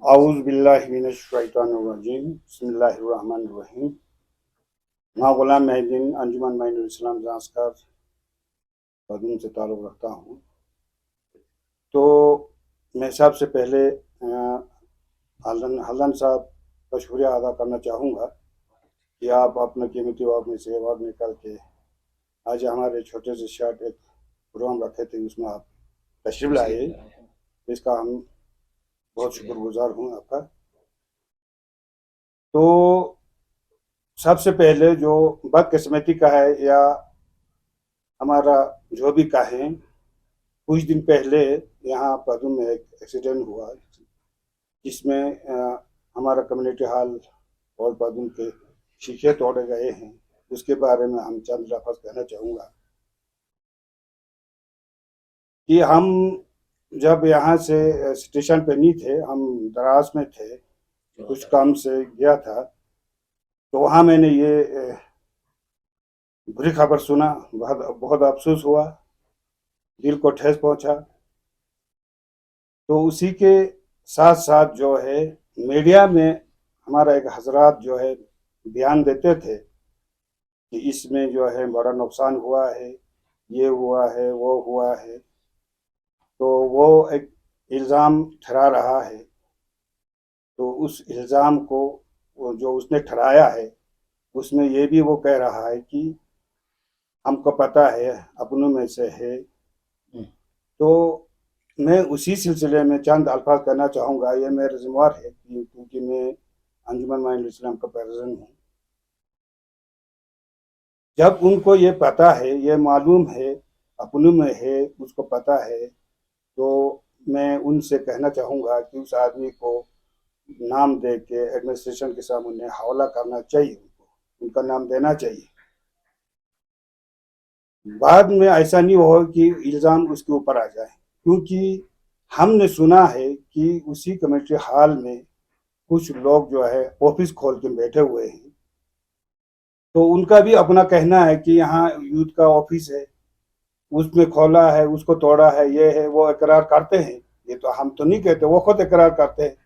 आऊज़ बिल्लाहि मिनश शैतानिर रजीम बिस्मिल्लाहिर रहमानिर रहीम। मैं गुलाम मेहदीन अंजुमन माइनुल इस्लाम जांसकर पदूम से ताल्लुक़ रखता हूँ। तो मैं सबसे पहले हलन साहब का शुक्रिया अदा करना चाहूँगा कि आप अपने कीमती वक्त में से वक्त निकाल के आज हमारे छोटे से शॉर्ट एक प्रोग्राम रखे थे, उसमें आप तशरीफ लाए। इसका हम बहुत शुक्रगुजार हूँ आपका। तो सबसे पहले जो बदकिस्मती का है या हमारा जो भी कहें, कुछ दिन पहले यहाँ पदूम में एक एक्सीडेंट हुआ जिसमें हमारा कम्युनिटी हॉल और पदूम के शीशे तोड़े गए हैं। उसके बारे में हम चंद लफ्ज़ कहना चाहूँगा कि हम जब यहाँ से स्टेशन पे नहीं थे, हम दराज में थे, कुछ काम से गया था, तो वहाँ मैंने ये बुरी खबर सुना। बहुत बहुत अफसोस हुआ, दिल को ठेस पहुँचा। तो उसी के साथ साथ जो है मीडिया में हमारा एक हजरात जो है बयान देते थे कि इसमें जो है बड़ा नुकसान हुआ है, ये हुआ है, वो हुआ है। तो वो एक इल्ज़ाम ठहरा रहा है। तो उस इल्ज़ाम को जो उसने ठहराया है उसमें ये भी वो कह रहा है कि हमको पता है, अपनों में से है। तो मैं उसी सिलसिले में चंद अल्फाज कहना चाहूँगा। ये मेरा ज़िम्मेवार है क्योंकि मैं अंजुमन माइनुल इस्लाम का प्रेसिडेंट हूँ। जब उनको ये पता है, ये मालूम है, अपनों में है, उसको पता है, तो मैं उनसे कहना चाहूँगा कि उस आदमी को नाम दे के एडमिनिस्ट्रेशन के सामने हवाला करना चाहिए, उनका नाम देना चाहिए। बाद में ऐसा नहीं हो कि इल्ज़ाम उसके ऊपर आ जाए, क्योंकि हमने सुना है कि उसी कमेटी हॉल में कुछ लोग जो है ऑफिस खोल के बैठे हुए हैं। तो उनका भी अपना कहना है कि यहाँ यूथ का ऑफिस है, उसमें खोला है, उसको तोड़ा है, ये है, वो इकरार करते हैं। ये तो हम तो नहीं कहते, वो खुद इकरार करते हैं।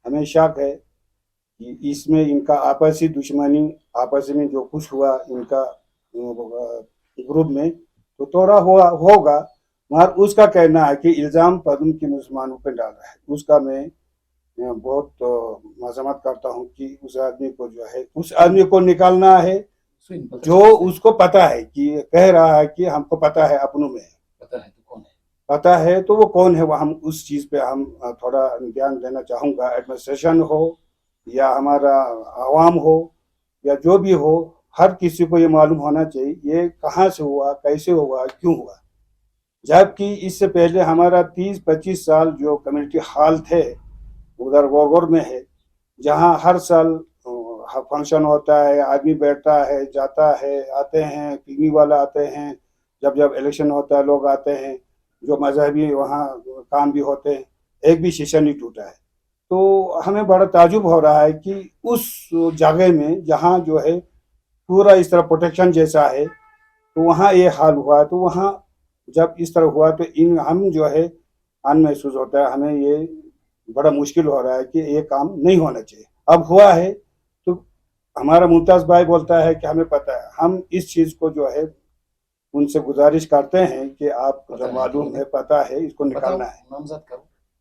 हमें शक है कि इसमें इनका आपसी दुश्मनी, आपस में जो कुछ हुआ इनका ग्रुप में, तो तोड़ा हुआ होगा। मगर उसका कहना है कि इल्ज़ाम पदूम के मुसलमानों पर डाल रहा है। उसका मैं बहुत मजम्मत करता हूँ कि उस आदमी को जो है, उस आदमी को निकालना है जो उसको पता है कि कह रहा है कि हमको पता है, अपनों में है, पता है तो वो कौन है। वो हम उस चीज़ पे हम थोड़ा ध्यान देना चाहूँगा। एडमिनिस्ट्रेशन हो या हमारा आवाम हो या जो भी हो, हर किसी को ये मालूम होना चाहिए ये कहाँ से हुआ, कैसे हुआ, क्यों हुआ। जबकि इससे पहले हमारा 30-25 साल जो कम्युनिटी हॉल थे उधर गोरगोर में है, जहाँ हर साल फंक्शन होता है, आदमी बैठता है, जाता है, आते हैं, पिकनिक वाला आते हैं, जब जब इलेक्शन होता है लोग आते हैं, जो मजहबी वहाँ काम भी होते हैं, एक भी शीशा नहीं टूटा है। तो हमें बड़ा ताजुब हो रहा है कि उस जगह में जहाँ जो है पूरा इस तरह प्रोटेक्शन जैसा है, तो वहाँ ये हाल हुआ। तो वहाँ जब इस तरह हुआ तो इन हम जो है अन महसूस होता है, हमें ये बड़ा मुश्किल हो रहा है कि ये काम नहीं होना चाहिए। अब हुआ है तो हमारा मुमताज़ भाई बोलता है कि हमें पता है। हम इस चीज़ को जो है उनसे गुजारिश करते हैं कि आप जो मालूम है, पता है, इसको निकालना है।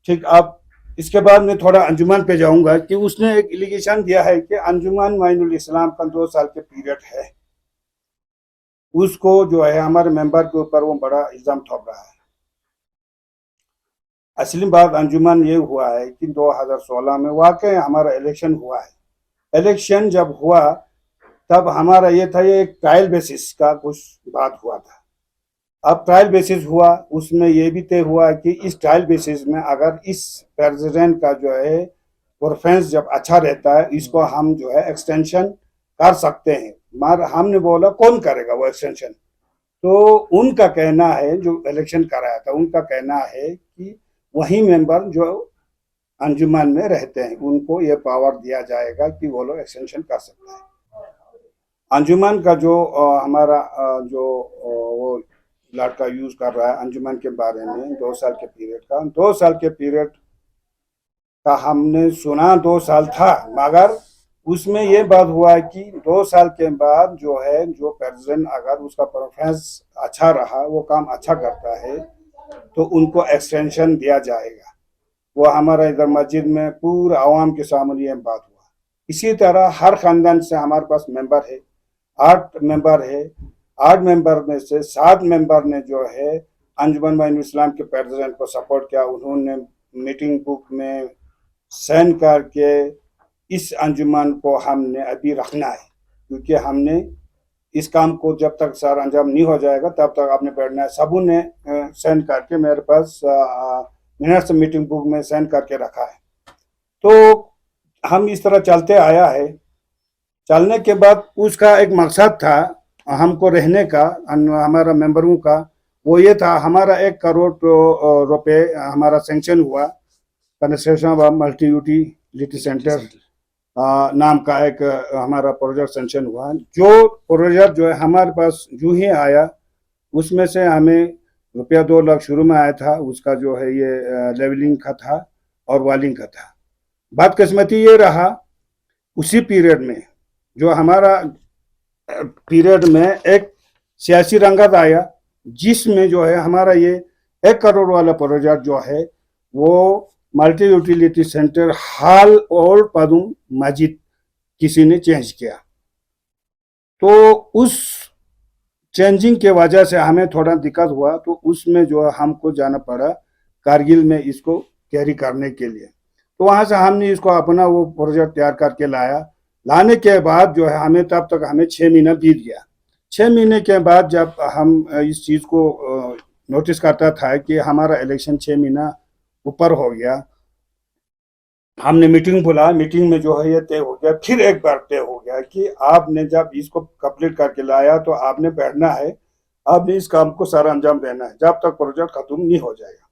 ठीक। अब इसके बाद मैं थोड़ा अंजुमन पे जाऊंगा कि उसने एक एलिगेशन दिया है कि अंजुमन माइनुल इस्लाम का 2 साल के पीरियड है, उसको जो है हमारे मेंबर के ऊपर वो बड़ा इल्ज़ाम थोप रहा है। असली बात अंजुमन ये हुआ है कि 2016 में वाकई हमारा इलेक्शन हुआ है। इलेक्शन जब हुआ तब हमारा ये था, ये एक ट्रायल बेसिस का कुछ बात हुआ था। अब ट्रायल बेसिस हुआ, उसमें ये भी तय हुआ कि इस ट्रायल बेसिस में अगर इस प्रेसिडेंट का जो है परफॉर्मेंस जब अच्छा रहता है, इसको हम जो है एक्सटेंशन कर सकते हैं। मगर हमने बोला कौन करेगा वो एक्सटेंशन। तो उनका कहना है, जो इलेक्शन कराया था, उनका कहना है कि वही मेंबर जो अंजुमन में रहते हैं उनको ये पावर दिया जाएगा कि वो लोग एक्सटेंशन कर सकते हैं। अंजुमन का जो हमारा जो वो लड़का यूज कर रहा है अंजुमन के बारे में 2 साल के पीरियड का। 2 साल के पीरियड का हमने सुना 2 साल था, मगर उसमें ये बात हुआ कि 2 साल के बाद जो है जो प्रेसिडेंट अगर उसका परफॉर्मेंस अच्छा रहा, वो काम अच्छा करता है तो उनको एक्सटेंशन दिया जाएगा। वो हमारा इधर मस्जिद में पूरे आवाम के सामने ये बात हुआ। इसी तरह हर खानदान से हमारे पास मेंबर है, 8 मेंबर है। 8 मेंबर में से 7 मेंबर ने जो है अंजुमन मोइन इस्लाम के प्रेसिडेंट को सपोर्ट किया। उन्होंने मीटिंग बुक में साइन करके इस अंजुमन को हमने अभी रखना है, क्योंकि हमने इस काम को जब तक सर अंजाम नहीं हो जाएगा तब तक आपने बैठना है। सबों ने साइन करके मेरे पास मिनट्स मीटिंग बुक में साइन करके रखा है। तो हम इस तरह चलते आया है। चलने के बाद उसका एक मकसद था हमको रहने का, हमारा मेंबरों का, वो ये था हमारा 1 करोड़ रुपए हमारा सेंक्शन हुआ construction of multi utility centre नाम का एक हमारा प्रोजेक्ट सेंक्शन हुआ। जो प्रोजेक्ट जो है हमारे पास जो ही आया उसमें से हमें रुपया 2 लाख शुरू में आया था, उसका जो है ये लेवलिंग का था और वालिंग का था। बदकिस्मती ये रहा उसी पीरियड में जो हमारा पीरियड में एक सियासी रंगत आया, जिसमें जो है हमारा ये 1 करोड़ वाला प्रोजेक्ट जो है वो मल्टी यूटिलिटी सेंटर हाल और पदुम मस्जिद किसी ने चेंज किया। तो उस चेंजिंग के वजह से हमें थोड़ा दिक्कत हुआ, तो उसमें जो है हमको जाना पड़ा कारगिल में इसको कैरी करने के लिए। तो वहाँ से हमने इसको अपना वो प्रोजेक्ट तैयार करके लाया। लाने के बाद जो है हमें तब तक हमें 6 महीना बीत गया। 6 महीने के बाद जब हम इस चीज़ को नोटिस करता था कि हमारा इलेक्शन 6 महीना ऊपर हो गया, हमने मीटिंग बुला। मीटिंग में जो है ये तय हो गया, फिर एक बार तय हो गया कि आपने जब इसको कंप्लीट करके लाया तो आपने बैठना है, आपने इस काम को सारा अंजाम देना है जब तक प्रोजेक्ट खत्म नहीं हो जाएगा।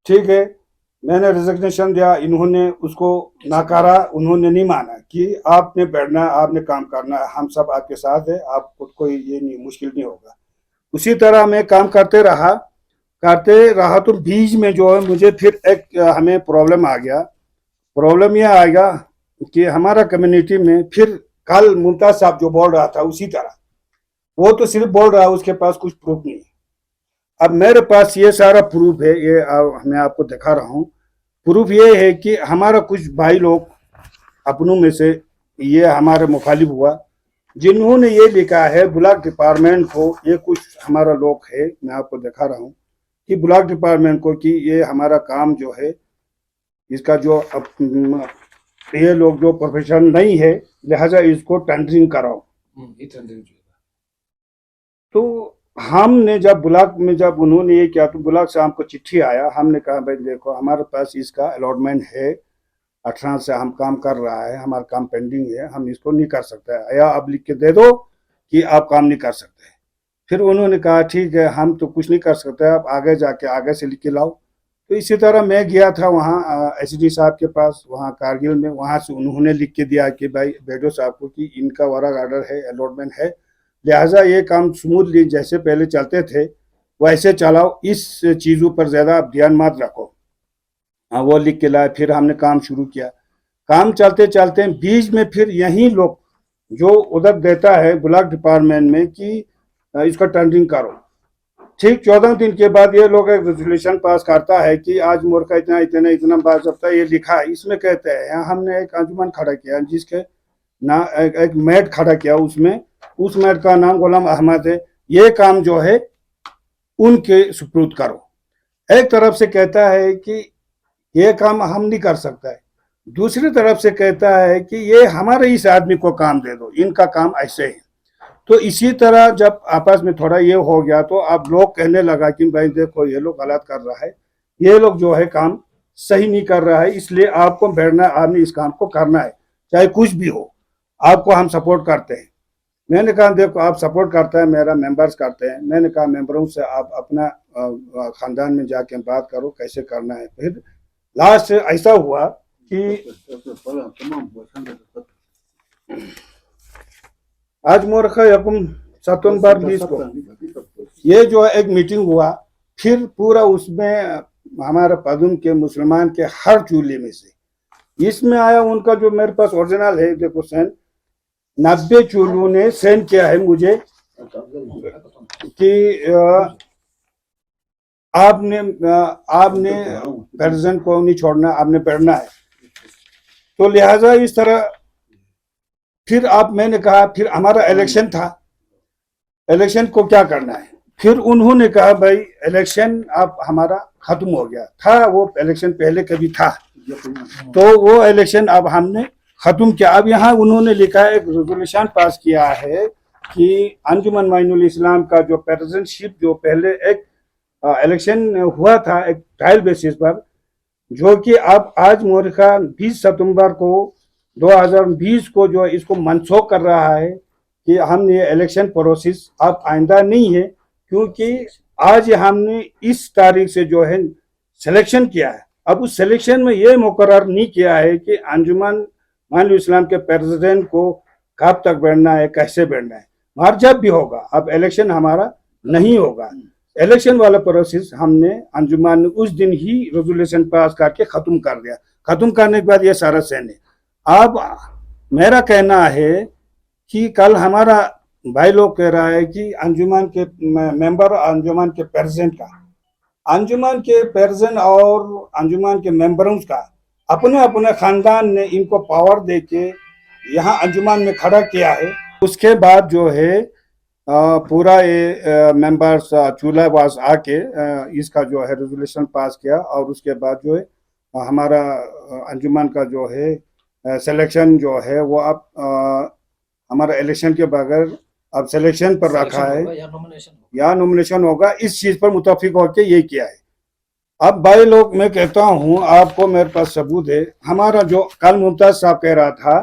ठीक है, मैंने रिजिग्नेशन दिया, इन्होंने उसको नकारा, उन्होंने नहीं माना कि आपने बैठना है, आपने काम करना है, हम सब आपके साथ है, आपको कोई ये नहीं मुश्किल नहीं होगा। उसी तरह मैं काम करते रहा तो बीच में जो है मुझे फिर एक हमें प्रॉब्लम आ गया। प्रॉब्लम यह आएगा कि हमारा कम्युनिटी में फिर कल मुमताज साहब जो बोल रहा था उसी तरह वो तो सिर्फ बोल रहा है, उसके पास कुछ प्रूफ नहीं है। अब मेरे पास ये सारा प्रूफ है, ये मैं आपको दिखा रहा हूँ। प्रूफ ये है कि हमारा कुछ भाई लोग अपनों में से ये हमारे मुखालिफ हुआ, जिन्होंने ये लिखा है ब्लॉक डिपार्टमेंट को, ये कुछ हमारा लोग है, मैं आपको दिखा रहा हूँ कि ब्लॉक डिपार्टमेंट को कि ये हमारा काम जो है इसका जो ये लोग जो प्रोफेशन नहीं है लिहाजा इसको टेंडरिंग कराओ। तो हमने जब ब्लॉक में जब उन्होंने ये किया तो ब्लॉक से हमको चिट्ठी आया, हमने कहा भाई देखो हमारे पास इसका अलॉटमेंट है, 18 से हम काम कर रहा है, हमारा काम पेंडिंग है, हम इसको नहीं कर सकते, या आप लिख के दे दो कि आप काम नहीं कर सकते। फिर उन्होंने कहा ठीक है हम तो कुछ नहीं कर सकते, आप आगे जाके आगे से लिख के लाओ। तो इसी तरह मैं गया था वहाँ एसडी साहब के पास वहाँ कारगिल में, वहाँ से उन्होंने लिख के दिया कि भाई बेडो साहब को कि इनका वर्क ऑर्डर है, अलॉटमेंट है, लिहाजा ये काम स्मूथली जैसे पहले चलते थे वैसे चलाओ, इस चीज़ों पर ज़्यादा आप ध्यान मत रखो। हाँ वो लिख के लाए, फिर हमने काम शुरू किया। काम चलते चलते बीच में फिर यही लोग जो उधर देता है ब्लॉक डिपार्टमेंट में कि इसका टेंडरिंग करो, ठीक 14 दिन के बाद ये लोग एक रेजोल्यूशन पास करता है कि आज मोर्चा इतना इतना इतना बार सकता है, ये लिखा है। इसमें कहते हैं हमने एक अंजुमन खड़ा किया जिसके ना एक मैट खड़ा किया, उसमें उस मैट का नाम गुलाम अहमद है, ये काम जो है उनके सुपुर्द करो। एक तरफ से कहता है कि ये काम हम नहीं कर सकता है, दूसरी तरफ से कहता है कि ये हमारे इस आदमी को काम दे दो, इनका काम ऐसे है। तो इसी तरह जब आपस में थोड़ा ये हो गया तो अब लोग कहने लगा कि भाई देखो ये लोग गलत कर रहा है, ये लोग जो है काम सही नहीं कर रहा है, इसलिए आपको बैठना, आपने इस काम को करना है, चाहे कुछ भी हो, आपको हम सपोर्ट करते हैं। मैंने कहा देखो आप सपोर्ट करते हैं, मेरा मेंबर्स करते हैं। मैंने कहा मेंबरों से आप अपना खानदान में जाके बात करो कैसे करना है। फिर लास्ट ऐसा हुआ कि आज मोरखा यकुम 7 बार 20 को ये जो है एक मीटिंग हुआ, फिर पूरा उसमें हमारे पदुम के मुसलमान के हर चूल्हे में से इसमें आया उनका जो मेरे पास ओरिजिनल है, देखो सेन 90 चूल्हों ने सेंड किया है मुझे कि आपने प्रेसिडेंट को नहीं छोड़ना, आपने पढ़ना है। तो लिहाजा इस तरह फिर मैंने कहा, फिर हमारा इलेक्शन था, इलेक्शन को क्या करना है। फिर उन्होंने कहा भाई इलेक्शन अब हमारा खत्म हो गया था, वो इलेक्शन पहले कभी था, तो वो इलेक्शन अब हमने खत्म किया। अब यहाँ उन्होंने लिखा है, एक रेजोल्यूशन पास किया है कि अंजुमन मोइनुल इस्लाम का जो प्रेसिडेंटशिप, जो पहले एक इलेक्शन हुआ था एक ट्रायल बेसिस पर, जो कि अब आज मोरिखा 20 सितंबर को 2020 को जो इसको मनसूख कर रहा है कि हम ये इलेक्शन प्रोसेस अब आइंदा नहीं है, क्योंकि आज हमने इस तारीख से जो है सिलेक्शन किया है। अब उस सिलेक्शन में ये मुकर्रर नहीं किया है कि अंजुमन मोइनुल इस्लाम के प्रेसिडेंट को कब तक बैठना है, कैसे बैठना है। मगर जब भी होगा, अब इलेक्शन हमारा नहीं होगा, इलेक्शन वाला प्रोसेस हमने अंजुमन ने उस दिन ही रेजोल्यूशन पास करके खत्म कर दिया। खत्म करने के बाद ये सारा सेन है। अब मेरा कहना है कि कल हमारा भाई लोग कह रहा है कि अंजुमन के मेंबर, अंजुमन के प्रेसिडेंट का, अंजुमन के प्रेसिडेंट और अंजुमन के मेंबरों का अपने अपने खानदान ने इनको पावर देके यहाँ अंजुमन में खड़ा किया है। उसके बाद जो है पूरा ये मेंबर्स चूल्हावास आके इसका जो है रेजोल्यूशन पास किया, और उसके बाद जो है हमारा अंजुमन का जो है सिलेक्शन जो है वो अब हमारा इलेक्शन के बगैर अब सिलेक्शन पर रखा है या नॉमिनेशन होगा, इस चीज पर मुतफिक होकर ये किया है। अब भाई लोग, मैं कहता हूँ आपको, मेरे पास सबूत है। हमारा जो कल मुमताज साहब कह रहा था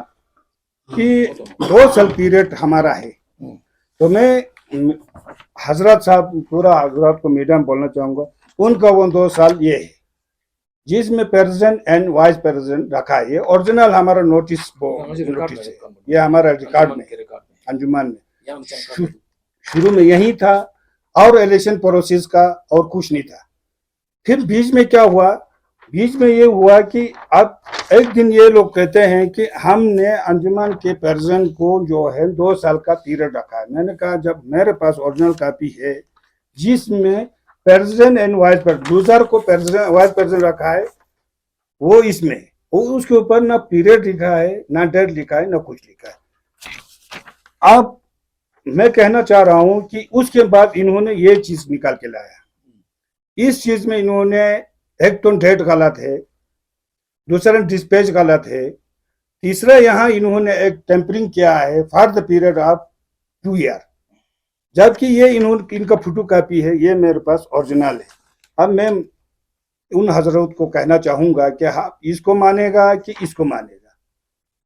कि 2 साल पीरियड हमारा है, तो मैं हजरत साहब, पूरा हजरत को मीडिया में बोलना चाहूंगा, उनका वो 2 साल ये है जिसमें प्रेसिडेंट एंड वाइस प्रेसिडेंट रखा है। ये ओरिजिनल हमारा नोटिस है, ये हमारा रिकॉर्ड में अंजुमन में शुरू में यही था, और इलेक्शन प्रोसेस का और कुछ नहीं था। फिर बीच में क्या हुआ, बीच में ये हुआ कि अब एक दिन ये लोग कहते हैं कि हमने अंजुमन के प्रेसिडेंट को जो है 2 साल का पीरियड रखा है। मैंने कहा जब मेरे पास ओरिजिनल कॉपी है जिसमें प्रेसिडेंट एंड वाइस प्रेसिडेंट, दूसरा को प्रेसिडेंट वाइस प्रेसिडेंट रखा है, वो इसमें, वो उसके ऊपर ना पीरियड लिखा है, ना डेट लिखा है, ना कुछ लिखा है। अब मैं कहना चाह रहा हूं कि उसके बाद इन्होंने ये चीज निकाल के लाया। इस चीज में इन्होंने एक तो डेट गलत है, दूसरा डिस्पैच गलत है, तीसरा यहाँ इन्होंने एक टेम्परिंग किया है for the period of 2 year, जबकि ये इनका फोटो कॉपी है, ये मेरे पास ओरिजिनल है। अब मैं उन हजरत को कहना चाहूंगा कि हाँ, इसको मानेगा कि इसको मानेगा।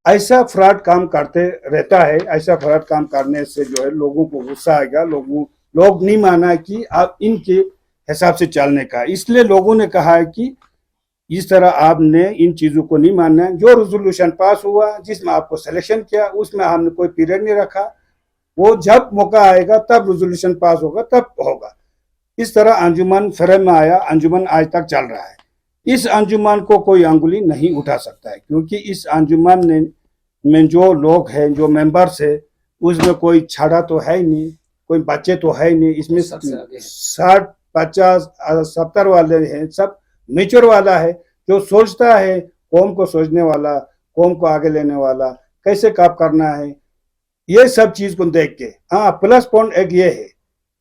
ऐसा फ्रॉड काम करते रहता है, ऐसा फ्रॉड काम करने से जो है लोगों को गुस्सा आएगा, लोग नहीं माना कि आप इनके हिसाब से चलने का। इसलिए लोगों ने कहा है कि इस तरह आपने इन चीजों को नहीं मानना है। जो रेजोल्यूशन पास हुआ जिसमें आपको सिलेक्शन किया, उसमें हमने कोई पीरियड नहीं रखा, वो जब मौका आएगा तब रेजोल्यूशन पास होगा, तब होगा। इस तरह अंजुमन फ्रेम में आया, अंजुमन आज तक चल रहा है। इस अंजुमन को कोई अंगुली नहीं उठा सकता है, क्योंकि इस अंजुमन में जो लोग हैं, जो मेंबर्स है, उसमें कोई छाड़ा तो है ही नहीं, कोई बच्चे तो है ही नहीं। इसमें 60, 50, 70 वाले हैं, सब मेच्योर वाला है, जो सोचता है, कौम को सोचने वाला, कौम को आगे लेने वाला, कैसे काम करना है, ये सब चीज को देख के। हाँ, प्लस पॉइंट एक ये है,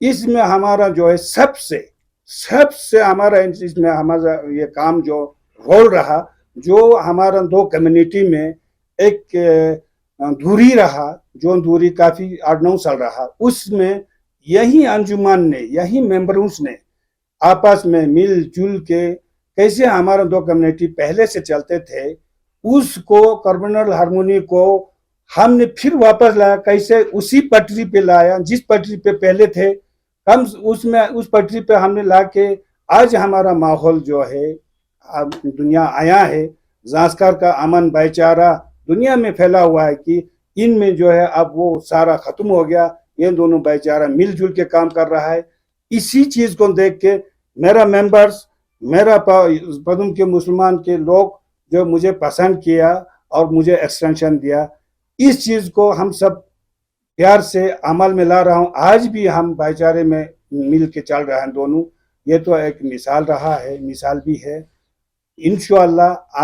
इसमें हमारा जो है सबसे हमारा इसमें हमारा ये काम जो रोल रहा, जो हमारा 2 कम्युनिटी में एक दूरी रहा, जो दूरी काफी 8-9 साल रहा, उसमें यही अंजुमन ने, यही मेंबरों ने आपस में मिलजुल के कैसे हमारा 2 कम्युनिटी पहले से चलते थे, उसको कम्युनल हार्मोनी को हमने फिर वापस लाया। कैसे उसी पटरी पे लाया जिस पटरी पे पहले थे, हम उसमें उस पटरी पे हमने ला के आज हमारा माहौल जो है अब दुनिया आया है, जांस्कर का अमन भाईचारा दुनिया में फैला हुआ है कि इनमें जो है अब वो सारा खत्म हो गया। ये दोनों भाईचारा मिलजुल के काम कर रहा है। इसी चीज को देख के मेरा मेंबर्स, मेरा पदम के मुसलमान के लोग जो मुझे पसंद किया और मुझे एक्सटेंशन दिया, इस चीज को हम सब प्यार से अमल में ला रहा हूँ। आज भी हम भाईचारे में मिल के चल रहे हैं दोनों। ये तो एक मिसाल रहा है, मिसाल भी है। इंशाअल्लाह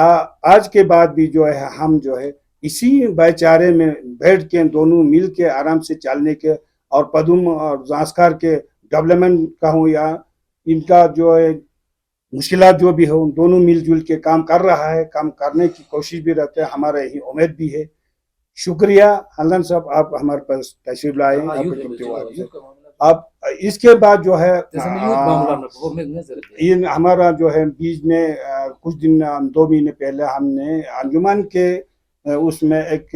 आज के बाद भी जो है हम जो है इसी भाईचारे में बैठ के दोनों मिल के आराम से चलने के, और पदुम और जांस्कर के डेवलपमेंट का हो या इनका जो है मुश्किलात जो भी हो, दोनों मिलजुल के काम कर रहा है, काम करने की कोशिश भी रहते हैं, हमारा यही उम्मीद भी है। शुक्रिया हलन साहब, आप हमारे पास तशरीफ लाए। अब इसके बाद जो है ये हमारा जो है बीच में कुछ दिन 2 महीने पहले हमने अंजुमन के उसमें एक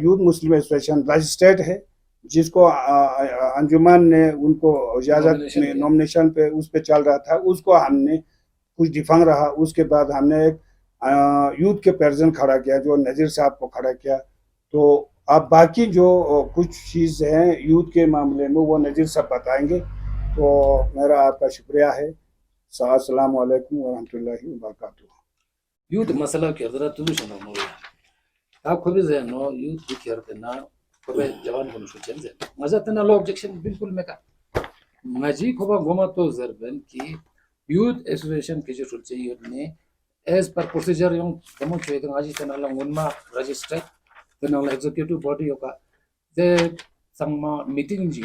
यूथ मुस्लिम एसोसिएशन रजिस्टर्ड है, जिसको अंजुमन ने उनको इजाजत नॉमिनेशन पे उस पे चल रहा था, उसको हमने कुछ डिफंग रहा। उसके बाद हमने एक यूथ के प्रेसिडेंट खड़ा किया जो नज़ीर साहब को खड़ा किया। तो अब बाकी जो कुछ चीज़ हैं यूथ के मामले में वो नज़ीर साहब बताएंगे। तो मेरा आपका शुक्रिया है। अस्सलाम वालेकुम वरहमतुल्लाहि वबरकातुहू। यूथ मसला केरदरा तुलुशना मोया आप खोबे जे नो यूथ केरदना खोबे जवान बनु सुचन जे मजा तना लो ऑब्जेक्शन बिल्कुल में का मजी खोबा गोमा तो जरबन की यूथ एसोसिएशन के जो सुलचे यूथ ने एज पर procedure yung demo chue dang aji तना ला उनमा रजिस्टर तना ला एग्जीक्यूटिव बॉडी होगा जे संगमा मीटिंग जी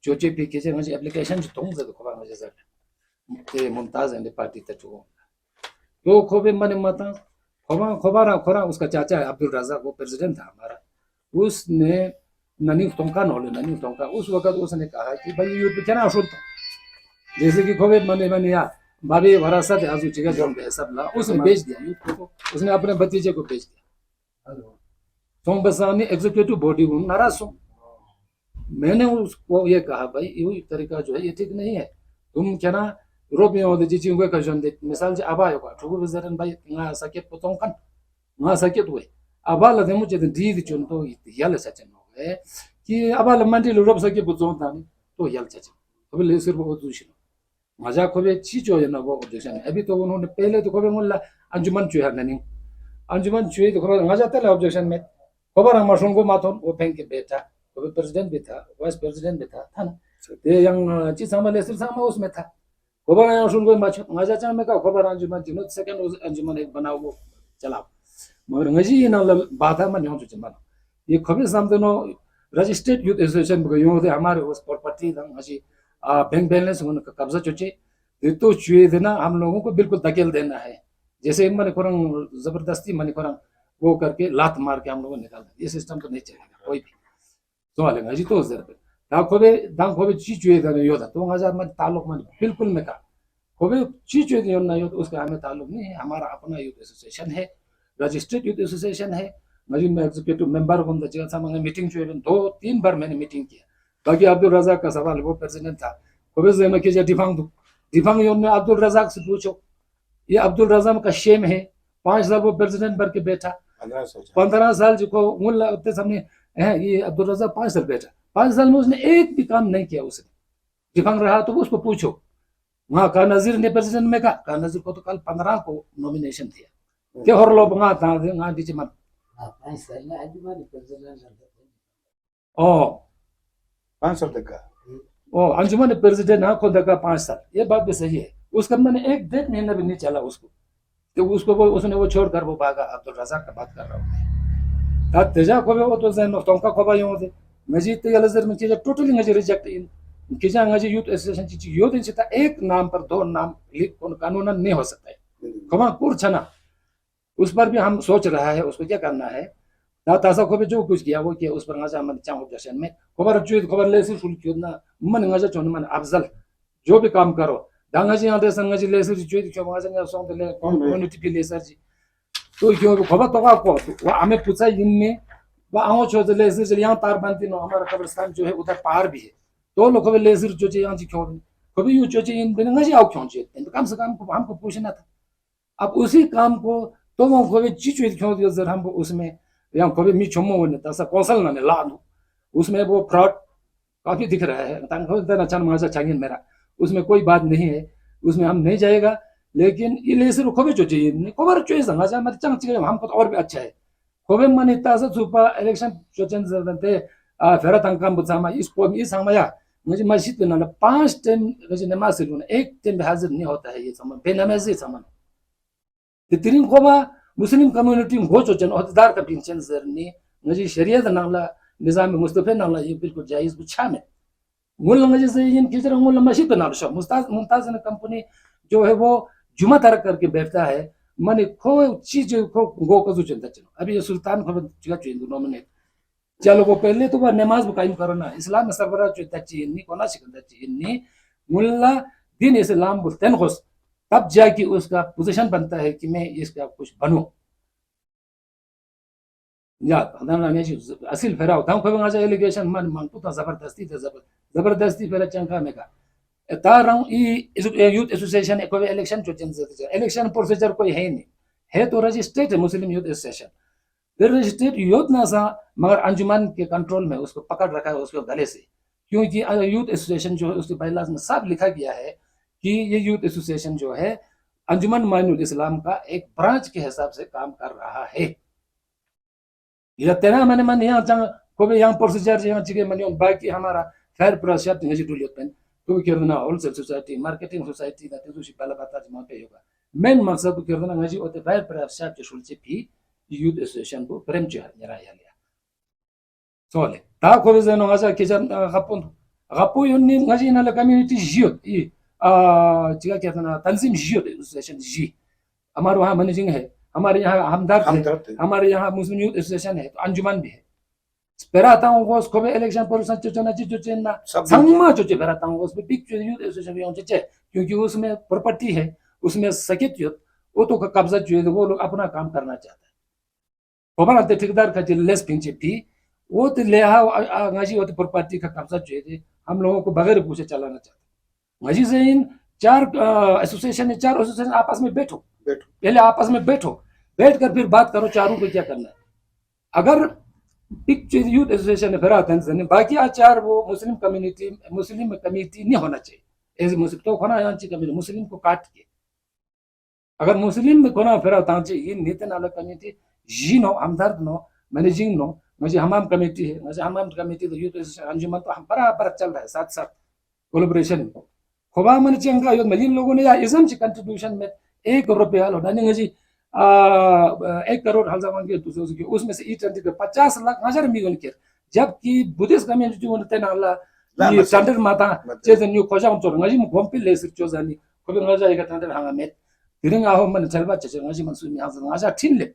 जोचे पे के जे मजी एप्लीकेशन जो तोंग जे खोबा मजे जर ते मुमताज एंड पार्टी तचो तो खोबे मने मता खोबारा खोरा उसका चाचा है अब्दुल रज़ाक, वो प्रेसिडेंट था हमारा। उसने ननी टोंका नॉले ननी टोंका उस वक्त उसने कहा कि भाई यूथ पे क्या सुनता, जैसे कि खोबे मने या बाबे भरासा थे आजू चिका जोन पे सब ला उसने बेच दिया यूथ को, उसने अपने भतीजे को बेच दिया। तो बसानी एग्जीक्यूटिव बॉडी को नाराज हूं। मैंने उसको ये कहा भाई ये तरीका जो है ये ठीक नहीं है, तुम क्या ना Robi o de jichi ngwe ka jonde misal je aba yo ka tugu bezaran bay nga sakit potong kan nga sakit we aba la demu je di di chonto yala sachen no है कि aba la mandi rob sakit potong tan तो यल चाचा अभी ले सिर्फ वो दूसरी मजा खोबे चीज हो ना वो ऑब्जेक्शन अभी तो उन्होंने पहले तो खोबे मुल्ला अंजुमन चुए नहीं अंजुमन चुए तो खोबे मजा तले ऑब्जेक्शन में खोबर हम मशरूम को माथों वो फेंक के बैठा खोबे प्रेसिडेंट भी था वाइस प्रेसिडेंट भी था ना ये यंग चीज सामने सिर्फ सामने उसमें था खोबर आया सुन कोई मजा चाह में का खोबर अंजुमन जिनो सेकंड उस अंजुमन एक बनाओ वो चलाओ मगर ngजी ना बात है मन जो चमन ये खोबे सामने नो रजिस्टर्ड यूथ एसोसिएशन को यो दे हमारे उस प्रॉपर्टी दंग ngजी बैंक बैलेंस उनका कब्जा चुचे तो चुए देना हम लोगों को बिल्कुल धकेल देना है, जैसे मन कोरंग जबरदस्ती मन कोरंग वो करके लात मार के हम लोगों निकाल दें, ये सिस्टम तो नहीं चलेगा कोई भी तो वाले ngजी तो जर दांग खोबे चीज चुए देना योदा तो 2000 में ताल्लुक मन बिल्कुल में का खोबे चीज चुए देना यो उसका हमें ताल्लुक नहीं है। हमारा अपना यूथ एसोसिएशन है, रजिस्टर्ड यूथ एसोसिएशन है। ngजी में एग्जीक्यूटिव मेंबर बन द जगह सामने मीटिंग चुए 2-3 बार मैंने मीटिंग किया। बाकी अब्दुल रज़ाक का सवाल वो प्रेसिडेंट था खोबे जे में के डिफांग यो ने अब्दुल रज़ाक से पूछो, ये अब्दुल रज़ाक का शेम है 5 साल वो प्रेसिडेंट बन के बैठा 15 साल जो मुल्ला उतने सामने है ये अब्दुल रज़ाक 5 साल बैठा 5 साल में उसने एक भी काम नहीं किया, उसने डिफांग रहा तो उसको पूछो। वहां का नजीर ने प्रेसिडेंट में का नजीर को तो कल 15 को नॉमिनेशन दिया क्या हर लोग वहां था वहां दीजिए मन 5 साल में आज भी प्रेसिडेंट ओ 5 साल तक का ओ अंजुमन प्रेसिडेंट ना खुद का 5 साल, ये बात भी सही है। उसका मैंने 1-1.5 महीना भी नहीं चला उसको तो उसको वो उसने वो छोड़कर वो भागा। अब्दुल रज़ाक का बात कर रहा हूँ ता तेजा को वो तो जैन टोंका को बा यो दे मजीद तो यलजर में चीज टोटली ngजी रिजेक्ट इन किजा ngजी यूथ एसोसिएशन चीज यो दिन से एक नाम पर 2 नाम लिख कोन कानूनन नहीं हो सकता है कमा कुर छना उस पर भी हम सोच रहा है उसको क्या करना है। तासा को भी जो कुछ किया वो किया उस पर ngजा मन चाहो ऑब्जेक्शन में खबर चुई खबर ले सिर्फ क्यों ना मन ngजा चोन मन अफजल जो भी काम करो दांगाजी आदे संगजी ले सिर्फ चुई क्यों ngजा सॉन्ग ले कम्युनिटी पे ले सर जी तो क्यों खबर तो को वो हमें पूछा इनमें वो आओ छो ले सिर्फ यहां तार बांधती नो हमारा कब्रिस्तान जो है उधर पहाड़ भी है तो लोग खबर ले सिर्फ जो यहां जी क्यों कभी यू जो इन बिना ngजी आओ क्यों चाहिए कम से कम हमको पूछना था। अब उसी काम को तो वो कोई चीज क्यों दियो जर हम उसमें या कभी मी छोमो ने तसा कौशल ना ला उसमें वो फ्रॉड काफी दिख रहा है तांग देना चान मजा चाहिए मेरा उसमें कोई बात नहीं है, उसमें हम नहीं जाएगा। लेकिन ये लेसर खोबे जो चाहिए खोबर चॉइस हंगा जा मत चंग चिगे हमको तो और भी अच्छा है खोबे मन इतना सा सुपा इलेक्शन जो चेंज करते फेरा तंकम बुचामा इस समय मुझे मस्जिद में ना 5 टाइम मुझे नमाज से लूना 1 टाइम हाजिर नहीं होता है ये समय बेनमाजी समय तिरिंग खोबा मुस्लिम कम्युनिटी में हो चोचन अहदेदार का पिंचन जरनी मुझे शरीयत नाला निजाम मुस्तफे नाला ये बिल्कुल जायज बुछा में मुल मुझे से इन किचरा मुल मस्जिद पे नाल मुमताज मुमताज ने कंपनी जो है वो जुमा तरक करके बैठता है माने खो चीज को गो को चलता चलो अभी ये सुल्तान को जगह चेंज नॉमिनेट चलो वो पहले तो वो नमाज कायम करो ना इस्लाम में सरबरा चलता चाहिए नहीं कोना सिखता चाहिए नहीं मुल्ला दिन इस्लाम बोलते हैं तब जाके उसका पोजीशन बनता है कि मैं इसका कुछ बनूं या असिल फेरा होता हूँ कोई एलिगेशन मन मानतो था जबरदस्ती फेरा चंका में का तारंग यूथ एसोसिएशन को इलेक्शन जो इलेक्शन प्रोसीजर कोई है नहीं है तो रजिस्टर्ड है मुस्लिम यूथ एसोसिएशन फिर रजिस्टर्ड यूथ ना सा मगर अंजुमन के कंट्रोल में उसको पकड़ रखा है उसके गले से क्योंकि यूथ एसोसिएशन जो है उसके बाइलाज में सब लिखा गया है कि ये यूथ एसोसिएशन जो है अंजुमन माइनुल इस्लाम का एक ब्रांच के हिसाब से काम कर रहा है या तेना मैंने मन यहाँ चंग को भी यहाँ प्रोसीजर यहाँ चिके मन बाकी हमारा फेयर प्रोसेस नहीं जुड़ी होते हैं तो किरना होलसेल सोसाइटी मार्केटिंग सोसाइटी ना तो पहला बात आज मापे होगा मेन मकसद तो किरना ngaji ओते फेयर प्रोसेस जो शुल्चे भी यूथ एसोसिएशन को प्रेम जो है लिया सोले ता को भी जनो ngaja किचन गपु युनी ngaji ना कम्युनिटी जियो ई चिका किरना तंजीम जियो एसोसिएशन जी हमारे वहाँ मैनेजिंग है हमारे यहाँ हमदर्द है हमारे यहाँ मुस्लिम यूथ एसोसिएशन है तो अंजुमन भी है Sperata ngos kobe election policy चुचना चुचना संगमा चुचे बेराता ngos पे बिग यूथ एसोसिएशन भी चुचे क्योंकि उसमें प्रॉपर्टी है उसमें सकित यूथ वो तो कब्जा चाहिए वो लोग अपना काम करना चाहता है खबर आते ठेकेदार का जो लेस पिंचे भी वो तो ले ngaji वो तो प्रॉपर्टी का कब्जा चाहिए हम लोगों को बगैर पूछे चलाना चाहते ngaji से इन 4 एसोसिएशन आपस में बैठो पहले आपस में बैठ कर फिर बात करो चारों को क्या करना है अगर पिक्चर यूथ एसोसिएशन ने फिर आते हैं बाकी आचार वो मुस्लिम कम्युनिटी नहीं होना चाहिए एज मुस्लिम तो होना चाहिए मुस्लिम को काट के अगर मुस्लिम में कोना फिर आता चाहिए नीति नाला कम्युनिटी जी नो हमदर्द नो मैनेजिंग नो मुझे हमाम कमेटी है मुझे हमाम कमेटी तो यूथ एसोसिएशन अंजुमन तो हम बराबर चल रहा है साथ साथ कोलैबोरेशन में खोबा मन चंगा यो मलिन लोगों ने या इज्म से कंट्रीब्यूशन में 1 रुपया लो डानी ngaji 1 करोड़ हल्जामान के उसमें से E20 के 50 लाख हजार मिलियन के जबकि बुद्धिस्ट कम्युनिटी उनते नाला ये स्टैंडर्ड माता चेजन न्यू खोजा हम चोर ngaji गोम्पी लेसर चोजानी कोबे ngaja एक स्टैंडर्ड हांगा में तिरिंग आहो मन चलबा चचे ngaji मन सुमी हां ngaja ठिनले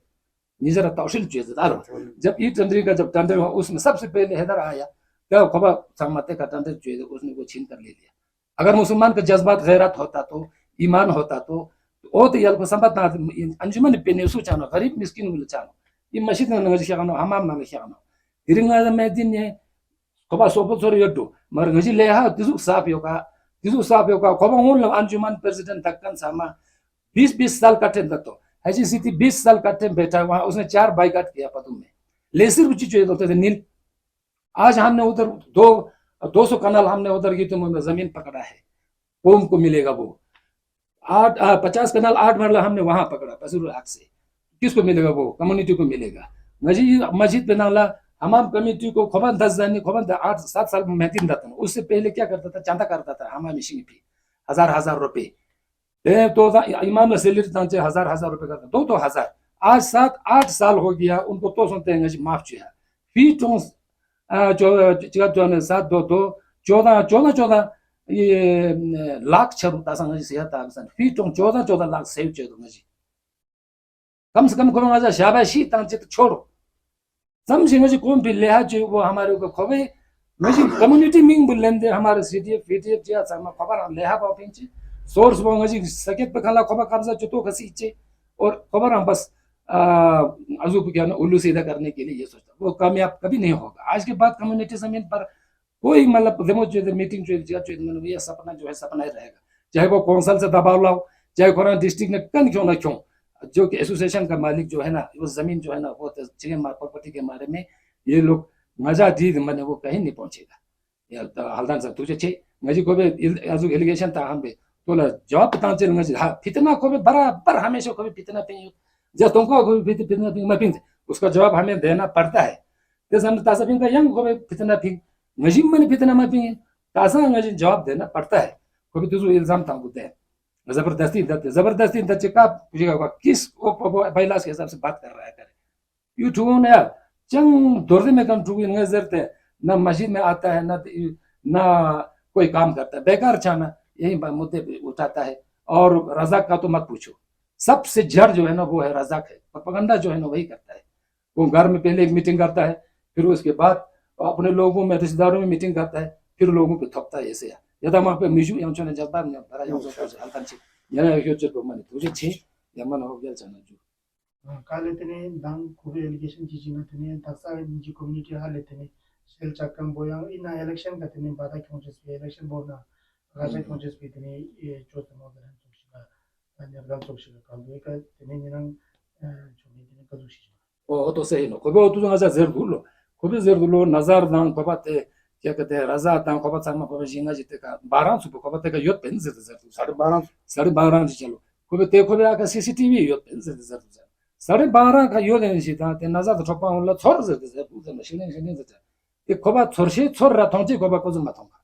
निजरा तौशील चेज दारो जब E20 का जब स्टैंडर्ड उसमें सबसे पहले हैदर आया क्या खोबा सहमत का स्टैंडर्ड चेज उसने वो छीन कर ले लिया अगर मुसलमान का जज्बात गैरत होता तो ईमान होता तो ओ तो यल को संबत ना अंजुमन पे ने सु चानो गरीब मिस्किन will चानो ये मस्जिद ना ngaji खानो हमाम ना खानो तिरिंगा में दिन ने कोबा सोपो सोर यड्डो मर ngaji ले हा तिजु साफ योका कोबा उन अंजुमन प्रेसिडेंट तकन सामा 20 साल काटे तो हाजी सिटी 20 साल काटे बैठा वहां उसने 4 बाइकाट किया पदम में लेसिर बुची चाहिए होते थे नील आज हमने उधर 200 कनाल हमने उधर की तो जमीन पकड़ा है ओम को मिलेगा वो 50 कनाल 8 मरला हमने वहां पकड़ा बसुर आग से किसको मिलेगा वो कम्युनिटी को मिलेगा मस्जिद पे नाला हमाम कम्युनिटी को खबर 10 जाने खबर 8-7 साल में महतीन था उससे पहले क्या करता था चांदा करता था हमाम मिशिंग भी हजार रुपए तो इमाम सैलरी तांचे हजार रुपए करता तो हजार आज 7-8 साल हो गया उनको तो सुनते हैं माफ चाहिए फी तो 14 ये लाख छरुता संग सिहता फी तो 14 लाख सेव चाहिए ngaji कम से कम करो ngaja शाबाशी तांचे तो छोड़ो समझे ngaji कौन भी लेहा जो वो हमारे को खोबे ngaji कम्युनिटी मिंग बुलेंदे हमारे सीडीएफ पीटीएफ जिया sama खबर लेहा बापिंचे सोर्स वो ngaji सकेत पे खाला खबर कब्जा चतो खसीचे और खबर हम बस अजूब क्या ना उल्लू सीधा करने के लिए ये सोचता वो कामयाब कभी नहीं होगा आज के बाद कम्युनिटी जमीन पर कोई मतलब डेमो जो मीटिंग जो ये सपना जो है सपना ही रहेगा चाहे वो कौंसल से दबाव लाओ चाहे कोरोना डिस्ट्रिक्ट में कन क्यों ना क्यों जो कि एसोसिएशन का मालिक जो है ना वो जमीन जो है ना वो प्रॉपर्टी के बारे में ये लोग मजा दी मैंने वो कहीं नहीं पहुंचेगा हल्दान साहब तुझे ngaji ko be azu allegation ta hambe to la jawab ta chel ngaji ha fitna को भी बराबर हमेशा को भी फितना पे जब तुमको को भी फितना पे मैं उसका जवाब हमें देना पड़ता है जैसे हम तासा पिंग का यंग को भी फितना पिंग ngaji में फितना में पिंग तासा ngaji जवाब देना पड़ता है को भी तुझे इल्जाम तांगुते हैं जबरदस्ती का पूछेगा किस बैलास के हिसाब से बात कर रहा है करे यू ठुओ ना यार चंग दोर्दे में कम ठुओ नजरते ना मस्जिद में आता है ना कोई काम करता है बेकार छाना यही मुद्दे पे उठाता है और रजाक का तो मत पूछो सबसे जड़ जो है ना वो है रजाक है प्रोपेगेंडा जो है ना वही करता है वो घर में पहले एक मीटिंग करता है फिर उसके बाद अपने लोगों में रिश्तेदारों में मीटिंग करता है फिर लोगों पे थपता है ऐसे यदा वहाँ पे मिजू यम चने जब बार में बड़ा यम जो हल्का छी yana yo je ko mani tuje chi yamana ho gel chana ju kale tene dang kube allegation ji jina tene taksa ji community hale tene sel chakam boyang ina election ka tene bada congress pe election board na raja congress pe tene ye chota no garan chokshika tanya gal chokshika kaldo ka tene ninang choni tene kadushi o to sei no ko be to ngaza zer dulo nazar dang babate क्या कहते हैं रजा आता हूँ खबर सामा खबर जिंगा जीते का 12 सुबह खबर ते का योत पेन से जर 12:30 जी चलो को ते को आका सीसीटीवी योत पेन से जर 12:30 का योत नहीं सीता ते नजा तो ठोपा होला छोर से जर पूरे मशीन से ये खबर छोरसे छोर रा थोंचे खबर को जुमा थोंगा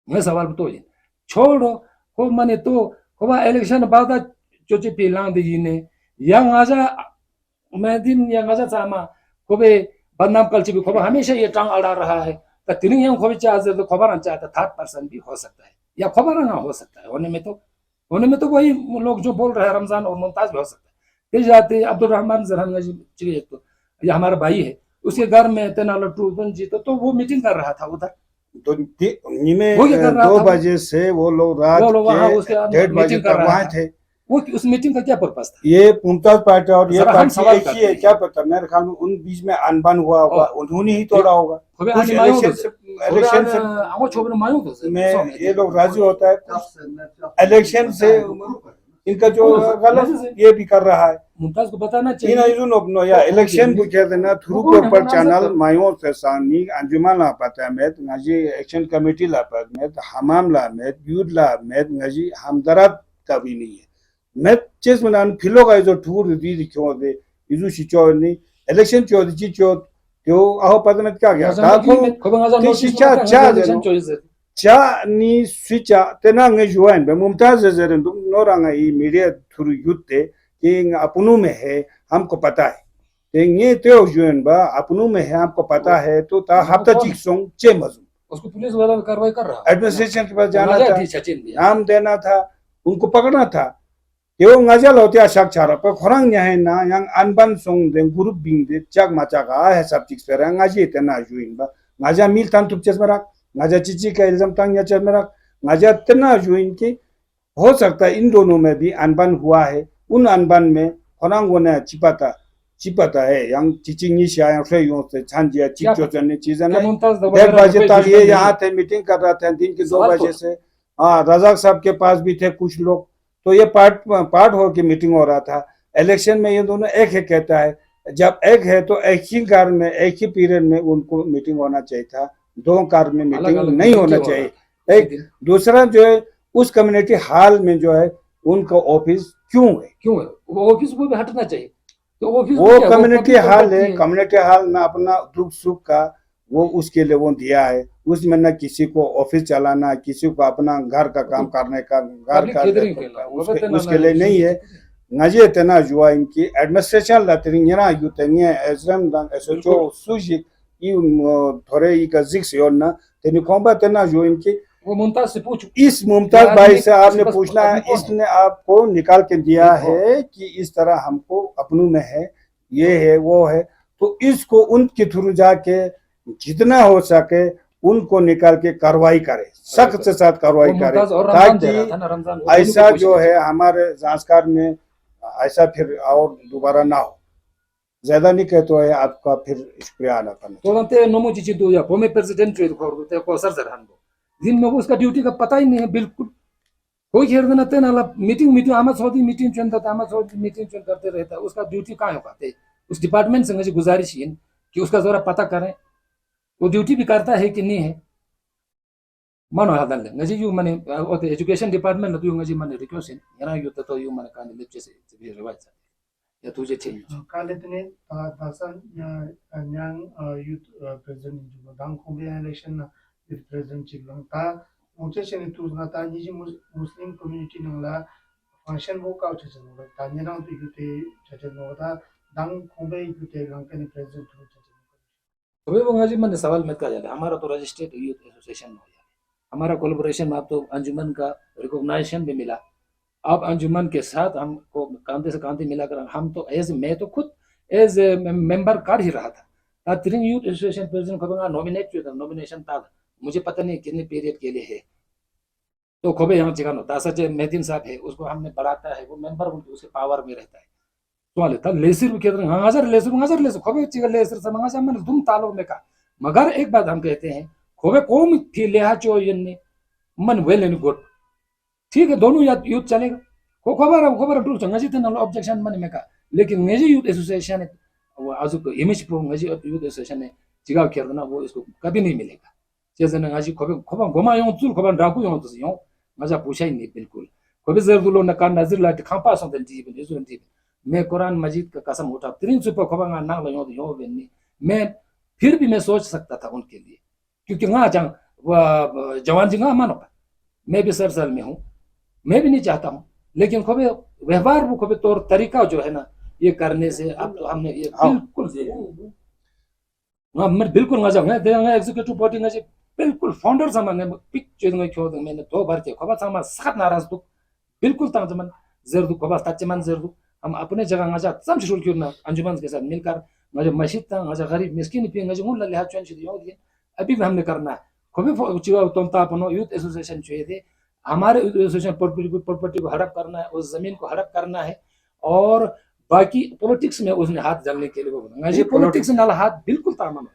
मैं सवाल तो ये छोड़ो को माने तो खबर इलेक्शन बाद चोचे पिलां दे ने yang aja मैं दिन yang aja sama को बे बदनाम कल्चर भी खबर हमेशा ये टांग अड़ा रहा है तो तीन यहाँ खबर चाहे तो खबर चाहता थर्ड पर्सन भी हो सकता है या खबर ना हो सकता है होने में तो वही लोग जो बोल रहे हैं रमजान और मुमताज भी हो सकता है फिर जाते अब्दुल रहमान जरहान जी तो ये हमारा भाई है उसके घर में तेना लट्टू जी तो वो मीटिंग कर रहा था उधर तो में 2 बजे से वो लोग रात के 1:30 बजे तक वहाँ थे वो उस मीटिंग का क्या पर्पस था ये मुमताज पार्टी और ये पार्टी एक ही है क्या पता मेरे ख्याल में उन बीच में अनबन हुआ होगा उन्होंने ही तोड़ा होगा कुछ इलेक्शन से में ये लोग राजी होता है इलेक्शन से इनका जो गलत ये भी कर रहा है मुमताज को बताना चाहिए या इलेक्शन को कहते ना थ्रू पेपर चैनल मायो से सानी अंजुमान ला पता है ngaji एक्शन कमेटी ला पर हमाम ला यूथ ला ngaji हमदरद का भी नहीं है मैं चेस में ना फिलो का जो टूर दी क्यों दे इजू शिचो नहीं इलेक्शन चो दी चो तो आहो पता नहीं क्या गया ताको शिचा चा नी स्विचा तेना nge जुआन बे मुमताज जरन तुम नोरांगा ई मीडिया थ्रू यूथ ते कि अपनों में है हमको पता है ये तो जुआन बा अपनों में है हमको पता है तो ता हफ्ता चिक सोंग चे मजू उसको पुलिस वाला कार्रवाई कर रहा एडमिनिस्ट्रेशन के पास जाना था नाम देना था उनको पकड़ना था यो ngajal hote asak chara pa khorang nya hai na yang anban song den group bing de chak ma chak a hai sab chik sera ngaji te na juin ba ngaja mil tan tup ches marak ngaja chichi का इल्जाम तंग या चल मेरा ngaja तना जुइन की हो सकता है इन दोनों में भी अनबन हुआ है उन अनबन में खरंग होने चिपता है yang चिचिंग नि शा yang से यो से छांजिया चिक जो जने चीजें ना 1:30 बजे तक ये यहाँ थे मीटिंग कर रहे थे दिन के 2 बजे से रजाक साहब के पास भी थे कुछ लोग तो ये पार्ट हो के मीटिंग हो रहा था इलेक्शन में ये दोनों एक है कहता है जब एक है तो एक ही कार में एक ही पीरियड में उनको मीटिंग होना चाहिए था 2 कार में मीटिंग नहीं होना चाहिए एक दूसरा जो है उस कम्युनिटी हॉल में जो है उनका ऑफिस क्यों है वो ऑफिस को भी हटना चाहिए तो ऑफिस वो कम्युनिटी हॉल है कम्युनिटी हॉल में अपना दुख सुख का वो उसके लिए वो दिया है उसमें न किसी को ऑफिस चलाना किसी को अपना घर का काम करने का घर का उसके लिए नहीं है ngaji tena juwa inki administration la tringira yutenye ezram dan esocho suji i thore i ka zik yonna teni komba tena juwa inki वो मुमताज से पूछो इस मुमताज भाई से आपने पूछना है इसने आपको निकाल के दिया है कि इस तरह हमको अपनों में है ये है वो है तो इसको उनके थ्रू जाके जितना हो सके उनको निकाल के कार्रवाई करे सख्त से साथ कार्रवाई करे ताकि ऐसा जो है हमारे संस्कार में ऐसा फिर और दोबारा ना हो ज्यादा नहीं कहते है आपका फिर शुक्रिया अदा करना तो अंते नमो जी दो या फॉर्मर प्रेसिडेंट ट्रेड को को सर जरहान को दिन में उसका ड्यूटी का पता ही नहीं है बिल्कुल कोई खेर देना ते नाला मीटिंग आमा सौदी मीटिंग चलता था आमा सौदी मीटिंग करते रहता उसका ड्यूटी कहाँ हो पाते उस डिपार्टमेंट से मुझे गुजारिश है कि उसका जरा पता करें वो ड्यूटी भी करता है कि नहीं है mano hadan le ngaji yu mane o the education department na tu ngaji mane request yana yu to yu mane kan lecture se be reward ya tuje che kale tene dasan nyang youth president ju dang khombe election na youth president chiglang ta mungche chen tu na ta ni muslim community nangla function wo ka che chen no ta nyang tu yu te che no ta dang khombe yu te gang ke president tu che तो वो ngaji mane सवाल मत कर हमारा तो registered youth association हो गया हमारा कोलैबोरेशन में अब तो अंजुमन का रिकॉग्निशन भी मिला अब अंजुमन के साथ हमको कांधे से कांधे मिलाकर हम तो एज मैं तो खुद एज मेंबर कर ही रहा था त्रिंग यूथ एसोसिएशन प्रेसिडेंट को नॉमिनेट किया था नॉमिनेशन था मुझे पता नहीं कितने पीरियड के लिए है तो खोबे यहाँ जगह होता सच मेहदीन साहब है उसको हमने बढ़ाता है वो मेंबर उसके पावर में रहता है soalnya ta lesir bu kedran hangajar lesir khobe chiga lesir sa mangaja man dum talo में का मगर एक बात हम कहते हैं खोबे कोम थी लेहा चो यन्ने मन वेल एंड गुड ठीक है दोनों यूथ चलेगा खबर टूर चंगा जिते नल ऑब्जेक्शन मन में का लेकिन नेजी यूथ एसोसिएशन वो आजु को इमेज पो नेजी यूथ एसोसिएशन ने चिगा केरना वो इसको कभी नहीं मिलेगा जेजन ngaji khoba goma yong tul khoba raku yong tus yong ngaja पूछा ही नहीं बिल्कुल khobe जरदुलो न का नजर लाट खापा सो den जीवन इजुन जीवन मैं कुरान मजीद का कसम उठा तीन सुपर खोबा ना लो यो बेनी मैं फिर भी मैं सोच सकता था उनके लिए क्योंकि वहां जवान जी मानो मैं भी सरसल में हूँ मैं भी नहीं चाहता हूँ लेकिन खोबे व्यवहार वो खोबे तौर तरीका जो है ना ये करने से अब तो हमने ये बिल्कुल मैं बिल्कुल ना जाऊंगा देंगे एग्जीक्यूटिव बॉडी ना बिल्कुल फाउंडर सामान पिक चेंगे क्यों मैंने दो बार के खोबा सामान सात नाराज तो बिल्कुल ताजमन जर्दू खोबा तचमन जर्दू हम अपने जगह ngaja sam shul kyurna अंजुमन के साथ मिलकर ngaja मस्जिद था ngaja गरीब मिस्किन पे ngaja मुल्ला ले हाचन छी दियो अभी भी हमने करना है खोबे चिवा तोंता अपनो यूथ एसोसिएशन चाहिए थे हमारे एसोसिएशन प्रॉपर्टी को हड़प करना है उस जमीन को हड़प करना है और बाकी पॉलिटिक्स में उसने हाथ डालने के लिए वो ngaja पॉलिटिक्स में हाथ बिल्कुल तामन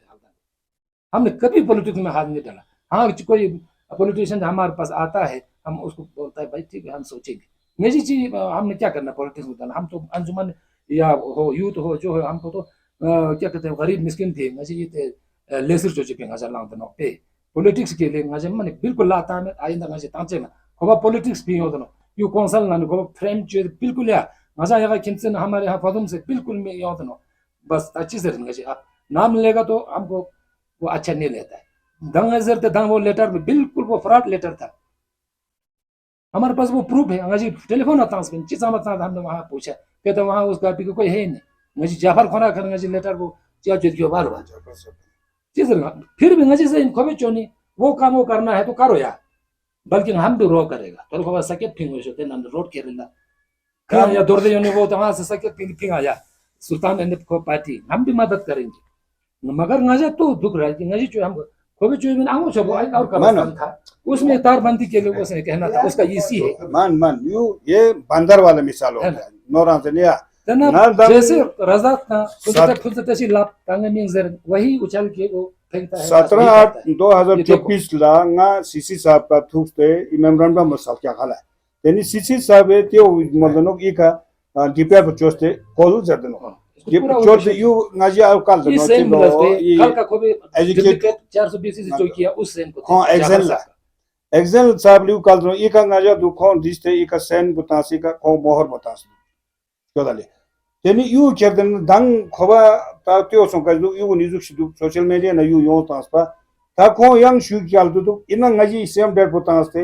हमने कभी पॉलिटिक्स में हाथ नहीं डाला हाँ कोई पॉलिटिशियन हमारे पास आता है हम उसको बोलता है भाई ठीक है हम सोचेंगे मेरी चीज हमने क्या करना पॉलिटिक्स में हम तो अंजुमन या हो यूथ हो जो है हमको तो क्या कहते हैं गरीब मिस्किन थे मुझे ये लेसर जो चिपे ngaja lang दनो पे पॉलिटिक्स के लिए ngaja मन बिल्कुल लाता में आइंदा ngaja तांचे ना खोबा पॉलिटिक्स भी हो दनो यू कौंसल ना खोबा फ्रेम जो बिल्कुल या ngaja या किंसन हमारे यहाँ पदम से बिल्कुल में यो दनो बस अच्छी से ngaja आप नाम लेगा तो हमको वो अच्छा नहीं लेता है दंग ते दंग वो लेटर में बिल्कुल वो फ्रॉड लेटर था हमारे पास वो प्रूफ है अंगाजी टेलीफोन आता है चीज हमने वहां पूछा कहते वहां उस कॉपी को कोई है नहीं मुझे जाफर खोना करना जी लेटर वो क्या चीज क्यों बार चीज फिर भी ngasi से इनको भी चोनी वो काम वो करना है तो करो यार बल्कि हम भी रो करेगा तो को सकेत फिंग हो होते नंद रोड केरला काम या दौड़ दे वो वहां से सकेत फिंग आया सुल्तान एंड को पार्टी हम भी मदद करेंगे मगर ngaja तो दुख रहा है कि ngaji जो हम खोबे जो में आऊं सब और काम था उसमें तारबंदी के लिए उसने कहना था उसका इसी है मान यू ये बंदर वाला मिसाल हो गया नोरा से लिया जैसे रजाक का खुद तशी लाभ तांगे मिंजर वही उछल के वो फेंकता है 17/8/2024 ला nga सीसी साहब का थूक ते मेमोरेंडम मसाल क्या खाला यानी सीसी साहब त्यो मदनो इका डिपेयर को चोस्ते कोल जदनो जो you ngaji al kal no कल का खोबे एजुकेट 420 से जो किया उस सेन को हां एक्सेल साहब लिउ कल नो इका ngaja दु खोन दिसते इका सेन बुतासी का को मोहर बतास कोदाले तेनी यू केरदन दंग खोबा ता त्यो संका यू निजुक सिदु सोशल मीडिया ना यू यो तासपा ता को yang shu kyal du ina ngaji sem der botaste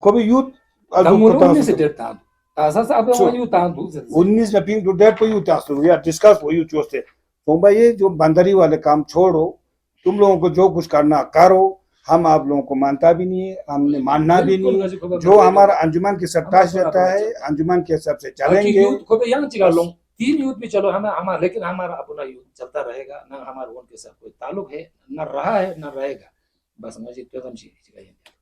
खोबे यूथ अदु से देता Asas अब यू तांदू 19 में पिंग टू डेट पे यू तासु या डिस्कस वो यू चोस्ते तो भाई ये जो बंदरी वाले काम छोड़ो तुम लोगों को जो कुछ करना करो हम आप लोगों को मानता भी नहीं हमने मानना भी नहीं जो हमारा अंजुमन के सट्टा रहता है अंजुमन के हिसाब से चलेंगे तीन यूथ भी चलो हमारा लेकिन हमारा अपना यूथ चलता रहेगा ना हमारा उनके साथ कोई ताल्लुक है ना रहा है ना रहेगा बस मस्जिद पे